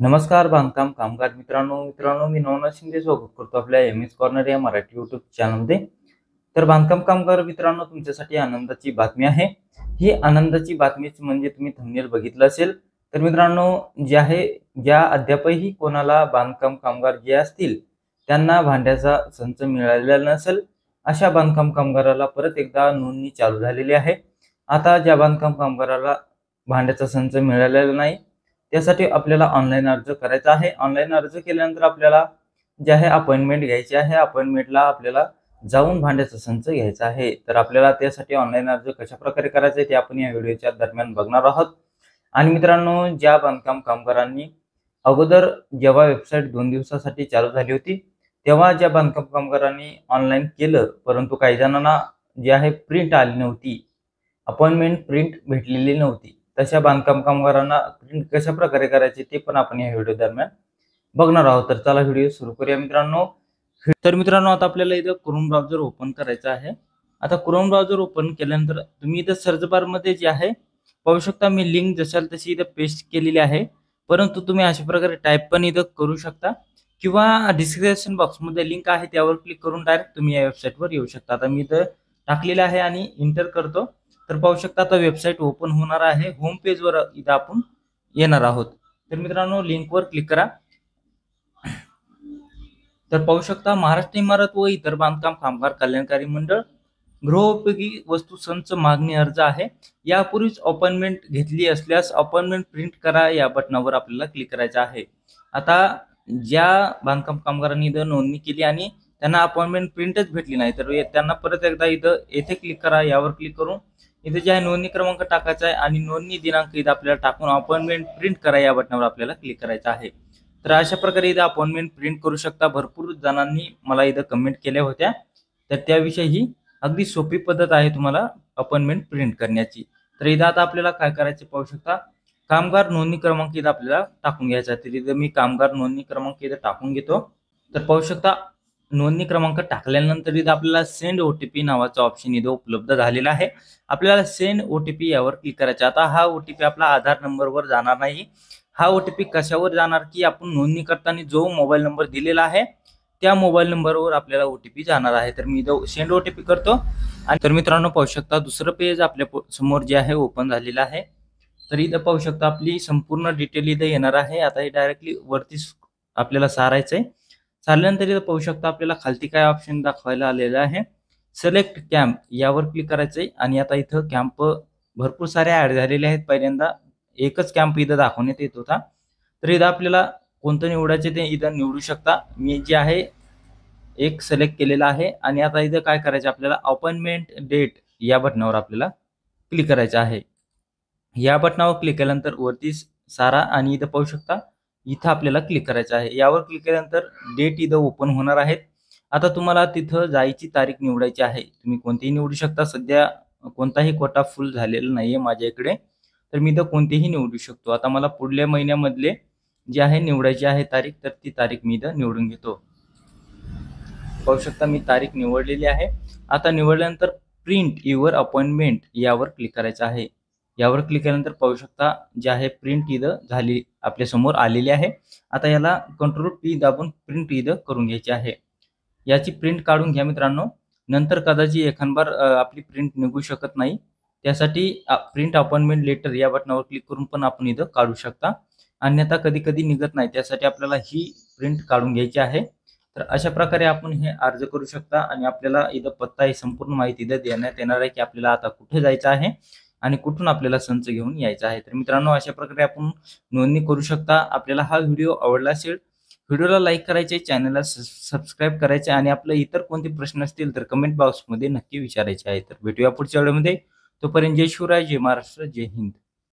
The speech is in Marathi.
नमस्कार बांधकाम कामगार मित्रांनो मी नवनाथ शिंदे स्वागत करतो आपल्या एमएस कॉर्नर या मराठी यूट्यूब चॅनलमध्ये। तर बांधकाम कामगार मित्रांनो, तुमच्यासाठी आनंदाची बातमी आहे। ही आनंदाची बातमीच म्हणजे तुम्ही थंबनेल बघितलं असेल। तर मित्रांनो, ज्या अद्यापही कोणाला बांधकाम कामगार जे असतील त्यांना भांड्याचा संच मिळालेला नसेल, अशा बांधकाम कामगाराला परत एकदा नोंदणी चालू झालेली आहे। आता ज्या बांधकाम कामगाराला भांड्याचा संच मिळालेला नाही त्यासाठी आपल्याला ऑनलाईन अर्ज करायचा आहे। ऑनलाईन अर्ज केल्यानंतर आपल्याला जे आहे अपॉइंटमेंट घ्यायची आहे। अपॉइंटमेंटला आपल्याला जाऊन भांड्याचा संच घ्यायचा आहे। तर आपल्याला त्यासाठी ऑनलाईन अर्ज कशा प्रकारे करायचा आहे ते आपण या व्हिडिओच्या दरम्यान बघणार आहोत। आणि मित्रांनो, ज्या बांधकाम कामगारांनी अगोदर जेव्हा वेबसाईट 2 दिवसासाठी चालू झाली होती तेव्हा ज्या बांधकाम कामगारांनी ऑनलाईन केलं, परंतु काही जणांना जे आहे प्रिंट आली नव्हती, अपॉइंटमेंट प्रिंट भेटलेली नव्हती, तशा बांधकाम कामगारांना प्रिंट कशा प्रकारे करायचे ते पण आपण या व्हिडिओ दरम्यान बघणार आहोत। तर चला व्हिडिओ सुरू करूया मित्रांनो। आता आपल्याला इथं क्रोम ब्राउझर ओपन करायचा आहे। आता क्रोम ब्राउझर ओपन केल्यानंतर तुम्ही इथं सर्च बार मध्ये जे आहे पाहू शकता, मी लिंक जशाल तशी इथं पेस्ट केलेली आहे, परंतु तुम्ही अशा प्रकारे टाइप पण इथं करू शकता किंवा डिस्क्रिप्शन बॉक्स मध्ये लिंक आहे त्यावर क्लिक करून डायरेक्ट तुम्ही या वेबसाईटवर येऊ शकता। आता मी इथं टाकलेलं आहे आणि इंटर करतो। तर पाहू शकता आता वेबसाईट ओपन होणार आहे। होम पेज वर इथं आपण येणार आहोत। तर मित्रांनो, लिंक वर क्लिक करा। तर पाहू शकता, महाराष्ट्र इमारत व इतर बांधकाम कामगार कल्याणकारी मंडळ गृहोपयोगी वस्तू संच मागणी अर्ज आहे। यापूर्वीच अपॉइंटमेंट घेतली असल्यास अपॉइंटमेंट प्रिंट करा या बटनावर आपल्याला क्लिक करायचं आहे। आता ज्या बांधकाम कामगारांनी इथं नोंदणी केली आणि त्यांना अपॉइंटमेंट प्रिंटच भेटली नाही, तर त्यांना परत एकदा इथं येथे क्लिक करा। यावर क्लिक करून इथे जे आहे नोंदणी क्रमांक टाकायचा आहे आणि नोंदणी दिनांक इथं आपल्याला टाकून अपॉइंटमेंट प्रिंट करा या बटनावर आपल्याला क्लिक करायचं आहे। तर अशा प्रकारे इथं अपॉइंटमेंट प्रिंट करू शकता। भरपूर जणांनी मला इथं कमेंट केल्या होत्या, तर त्याविषयी ही अगदी सोपी पद्धत आहे तुम्हाला अपॉइंटमेंट प्रिंट करण्याची। तर इथं आता आपल्याला काय करायचे पाहू शकता, कामगार नोंदणी क्रमांक इथं आपल्याला टाकून घ्यायचा आहे। तर इथं मी कामगार नोंदणी क्रमांक इथं टाकून घेतो। तर पाहू शकता, नोंदणी क्रमांक टाकल्यानंतर इथं आपल्याला सेंड ओटीपी नावाचा ऑप्शन इथं उपलब्ध झालेला आहे। आपल्याला सेंड ओटीपी यावर क्लिक करायचा। आता हा ओटीपी आपला आधार नंबरवर जाणार नाही। हा ओटीपी कशावर जाणार की आपण नोंदणी करताना जो मोबाईल नंबर दिलेला आहे त्या मोबाईल नंबरवर आपल्याला ओटीपी जाणार आहे। तर मी इथं सेंड ओटीपी करतो। आणि तर मित्रांनो, पाहू शकता दुसरं पेज आपल्या समोर जे आहे ओपन झालेलं आहे। तर इथं पाहू शकता आपली संपूर्ण डिटेल इथं येणार आहे। आता हे डायरेक्टली वरती आपल्याला सारायचंय। सारल्यानंतर इथं पाहू शकता आपल्याला खालती काय ऑप्शन दाखवायला आलेला आहे, सिलेक्ट कॅम्प यावर क्लिक करायचंय। आणि आता इथं कॅम्प भरपूर सारे ऍड झालेले आहेत। पहिल्यांदा एकच कॅम्प इथं दाखवण्यात येत होता, तर इथं आपल्याला कोणतं निवडायचे ते इथं निवडू शकता। मी जे आहे एक सिलेक्ट केलेला आहे। आणि आता इथं काय करायचं, आपल्याला अपॉइंटमेंट डेट या बटनावर आपल्याला क्लिक करायचं आहे। या बटनावर क्लिक केल्यानंतर वरती सारा आणि इथं पाहू शकता इथं आपल्याला क्लिक करायचं आहे। यावर क्लिक केल्यानंतर डेट इथं ओपन होणार आहेत। आता तुम्हाला तिथं जायची तारीख निवडायची आहे, तुम्ही कोणतीही निवडू शकता। सध्या कोणताही कोटा फुल झालेला नाहीये माझ्या इकडे, तर मी इथं कोणतीही निवडू शकतो। आता मला पुढल्या महिन्यामधले जे आहे निवडायची आहे तारीख, तर ती तारीख मी इथं निवडून घेतो। पाहू शकता मी तारीख निवडलेली आहे। आता निवडल्यानंतर प्रिंट युअर अपॉइंटमेंट यावर क्लिक करायचं आहे। यावर क्लिक केल्यानंतर पाहू शकता जे आहे प्रिंट इथं झाली आपल्या समोर आलेली आहे। आता याला कंट्रोल पी दाबून प्रिंट इथं करून घ्यायची आहे। याची प्रिंट काढून घ्या मित्रांनो, नंतर कदाचित एखादबार आपली प्रिंट निघू शकत नाही, त्यासाठी प्रिंट अपॉइंटमेंट लेटर या बटनावर क्लिक करून पण आपण इथं काढू शकता। अन्यथा कधी कधी निघत नाही, त्यासाठी आपल्याला ही प्रिंट काढून घ्यायची आहे। तर अशा प्रकारे आपण हे अर्ज करू शकता। आणि आपल्याला इथं पत्ता ही संपूर्ण माहिती इथं देण्यात येणार आहे की आपल्याला आता कुठे जायचं आहे आणि कुठून आपल्याला संच घेऊन यायचा आहे। तर मित्रांनो, अशा प्रकारे आपण नोंदणी करू शकता। आपल्याला हा व्हिडिओ आवडला असेल, व्हिडिओला लाईक करायचे, चॅनलला सबस्क्राईब करायचे आणि आपले इतर कोणते प्रश्न असतील तर कमेंट बॉक्समध्ये नक्की विचारायचे आहे। तर भेटूया पुढच्या व्हिडिओमध्ये। तोपर्यंत जय शिवराय, जय महाराष्ट्र, जय हिंद।